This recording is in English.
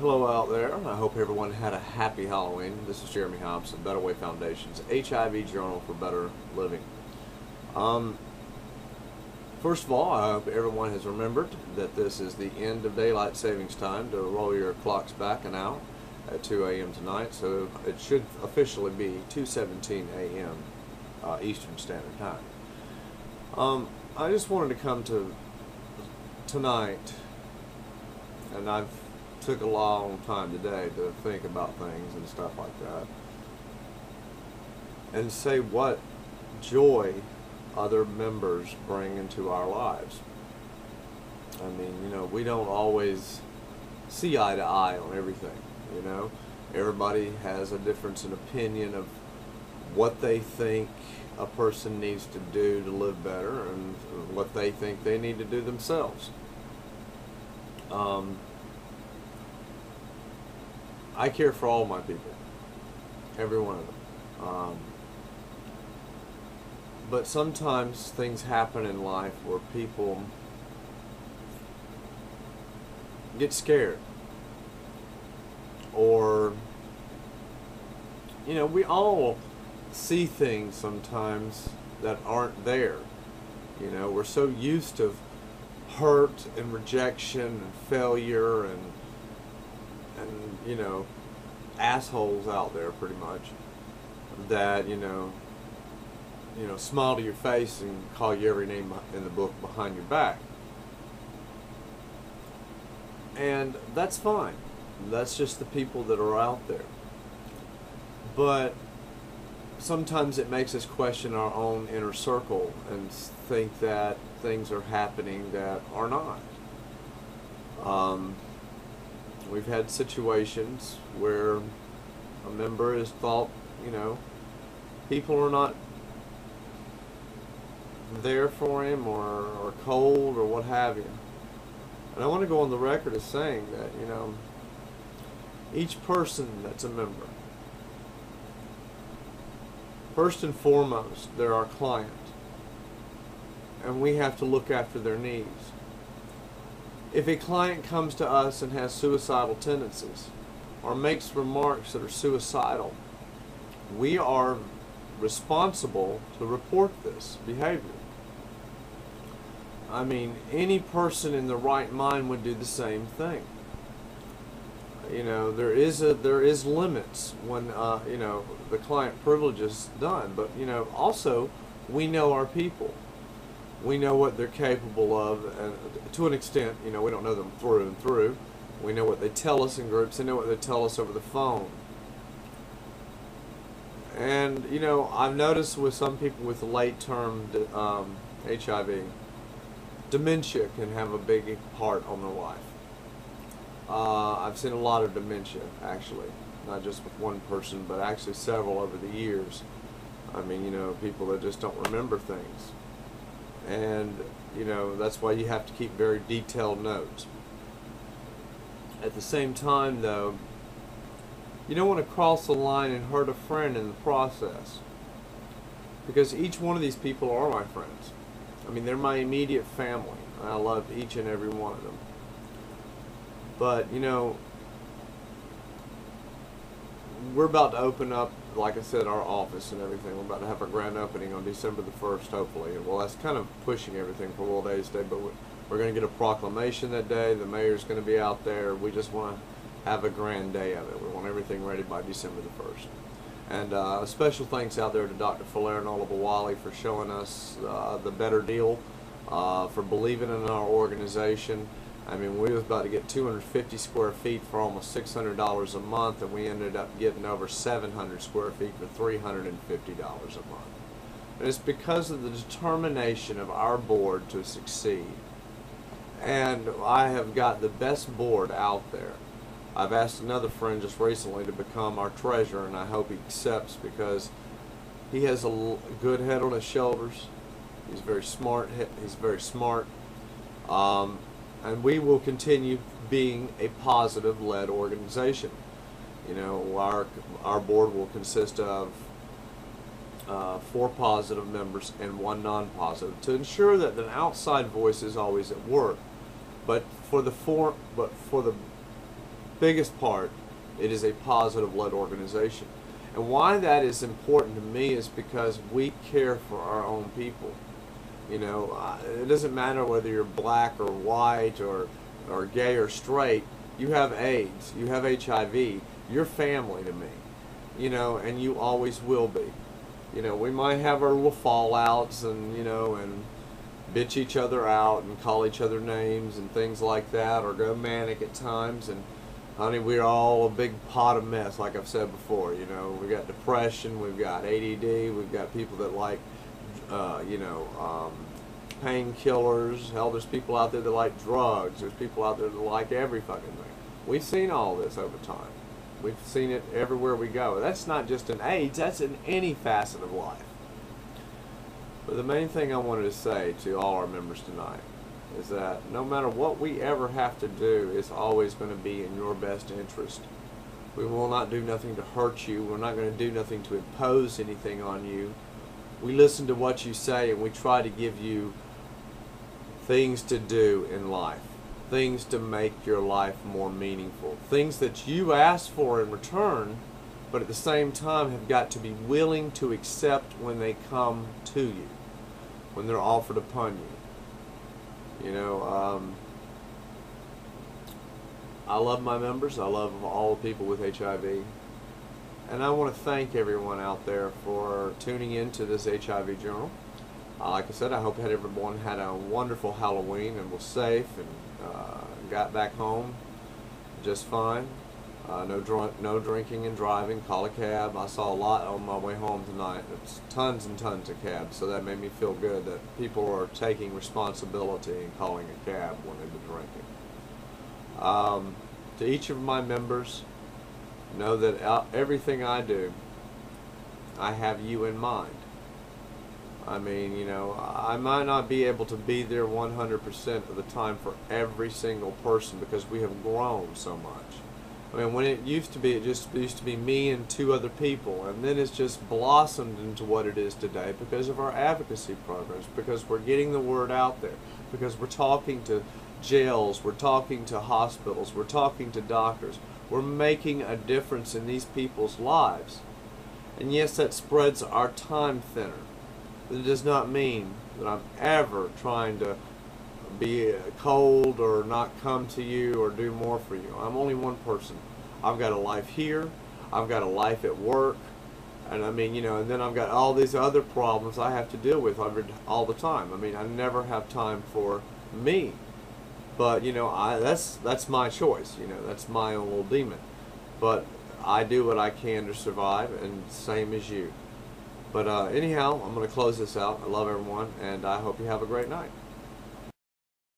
Hello out there. I hope everyone had a happy Halloween. This is Jeremy Hobbs of Better Way Foundation's HIV Journal for Better Living. Um, First of all, I hope everyone has remembered that this is the end of daylight savings time to roll your clocks back an hour at 2 a.m. tonight. So it should officially be 2:17 a.m. Eastern Standard Time. I just wanted to come to tonight, and I've took a long time today to think about things and stuff like that, and say what joy other members bring into our lives. I mean, we don't always see eye to eye on everything. Everybody has a difference in opinion of what they think a person needs to do to live better and what they think they need to do themselves. I care for all my people, every one of them. But sometimes things happen in life where people get scared. Or, we all see things sometimes that aren't there. We're so used to hurt and rejection and failure and assholes out there pretty much that smile to your face and call you every name in the book behind your back, and that's fine. That's just the people that are out there. But sometimes it makes us question our own inner circle and think that things are happening that are not. We've had situations where a member has thought, people are not there for him or cold or what have you. And I want to go on the record as saying that, each person that's a member, first and foremost, they're our client. And we have to look after their needs. If a client comes to us and has suicidal tendencies or makes remarks that are suicidal, we are responsible to report this behavior. I mean, any person in the right mind would do the same thing. There is limits when the client privilege is done, but also we know our people. We know what they're capable of, and to an extent, we don't know them through and through. We know what they tell us in groups. They know what they tell us over the phone. And, I've noticed with some people with late-term HIV, dementia can have a big part on their life. I've seen a lot of dementia, actually, not just with one person, but actually several over the years. I mean, people that just don't remember things. And, that's why you have to keep very detailed notes. At the same time, though, you don't want to cross the line and hurt a friend in the process. Because each one of these people are my friends. I mean, they're my immediate family. I love each and every one of them. But, we're about to open up, like I said, our office and everything. We're about to have our grand opening on December the 1st, hopefully. Well, that's kind of pushing everything for World AIDS Day, but we're going to get a proclamation that day. The mayor's going to be out there. We just want to have a grand day of it. We want everything ready by December the 1st. And special thanks out there to Dr. Falair and Ola Bawali for showing us the better deal, for believing in our organization. I mean, we was about to get 250 square feet for almost $600 a month, and we ended up getting over 700 square feet for $350 a month. And it's because of the determination of our board to succeed. And I have got the best board out there. I've asked another friend just recently to become our treasurer, and I hope he accepts, because he has a good head on his shoulders. He's very smart. And we will continue being a positive-led organization. Our board will consist of 4 positive members and 1 non-positive, to ensure that an outside voice is always at work. But for the biggest part, it is a positive-led organization. And why that is important to me is because we care for our own people. You know, it doesn't matter whether you're black or white or gay or straight. You have AIDS, you have HIV, you're family to me. You know, and you always will be. You know, we might have our little fallouts and, you know, and bitch each other out and call each other names and things like that, or go manic at times. And honey, we're all a big pot of mess, like I've said before. You know, we got depression, we've got ADD, we've got people that like, painkillers. Hell, there's people out there that like drugs. There's people out there that like every fucking thing. We've seen all this over time. We've seen it everywhere we go. That's not just in AIDS, that's in any facet of life. But the main thing I wanted to say to all our members tonight is that no matter what we ever have to do, it's always going to be in your best interest. We will not do nothing to hurt you. We're not going to do nothing to impose anything on you. We listen to what you say, and we try to give you things to do in life, things to make your life more meaningful, things that you ask for in return, but at the same time have got to be willing to accept when they come to you, when they're offered upon you. You know, I love my members. I love all the people with HIV. And I want to thank everyone out there for tuning into this HIV Journal. Like I said, I hope everyone had a wonderful Halloween and was safe and got back home just fine. No drinking and driving. Call a cab. I saw a lot on my way home tonight. It's tons and tons of cabs, so that made me feel good that people are taking responsibility and calling a cab when they've been drinking. To each of my members, know that everything I do, I have you in mind. I mean, you know, I might not be able to be there 100% of the time for every single person because we have grown so much. I mean, when it used to be, it just used to be me and 2 other people, and then it's just blossomed into what it is today because of our advocacy programs, because we're getting the word out there, because we're talking to jails, we're talking to hospitals, we're talking to doctors. We're making a difference in these people's lives. And yes, that spreads our time thinner. But it does not mean that I'm ever trying to be cold or not come to you or do more for you. I'm only one person. I've got a life here, I've got a life at work, and I mean, you know, and then I've got all these other problems I have to deal with all the time. I mean, I never have time for me. But, you know, that's my choice, you know, that's my own little demon. But I do what I can to survive, and same as you. But anyhow, I'm going to close this out. I love everyone, and I hope you have a great night.